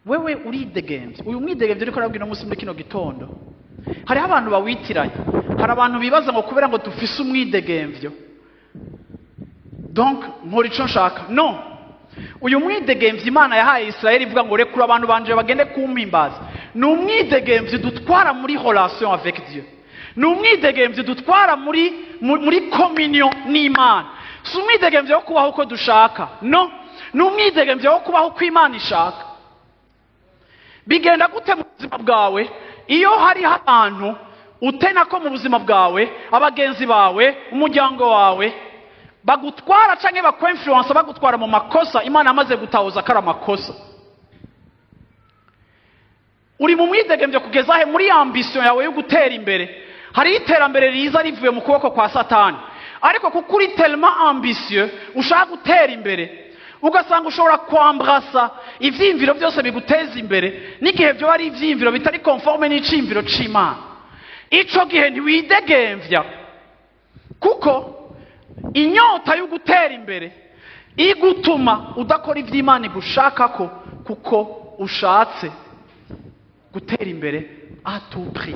wewe uridegemvye. Uyu mwidegemvyo uriko arabwira umunsi muri kino gitondo, hariho abantu bawitiranya. Hari abantu bibaza ngo kubera ngo dufise umwidegemvyo donc nkora ico nshaka. No, uyu mwidegemvyo Imana yahaye Israeli ivuga ngo rekura abantu banje bagende kumpimbaza, ni umwidegemvyo dutwara muri relation avec Dieu, ni umwidegemvyo dutwara muri communion n'Imana. Si umwidegemvyo wo kubaho uko dushaka, no, ni umwidegemvyo wo kubaho uko Imana ishaka. Bigenda gute mu buzima bwawe iyo hari abantu utena ko mu buzima bwawe abagenzi bawe umuryango wawe bagutwara canke bakwinfluence bagutwara mu makosa Imana amaze gutahuza kara makosa? Uri mu mwidegemvyo kugeza he muri ambition yawe yo gutera imbere? Hari iterambere riza rivuye mu kuboko kwa Satani, ariko kuko uri tellement ambitieux ushaka gutera imbere, ugasanga ushobora kwambrasa ivyimviro byose biguteza imbere n'igihe byo ari ivyimviro bitari conforme n'icimviro c'Imana. Ico gihe ntiwidegemvya, kuko inyota yo gutera imbere igutuma udakora ivy'Imana igushakako, kuko ushatse gutera imbere à tout prix.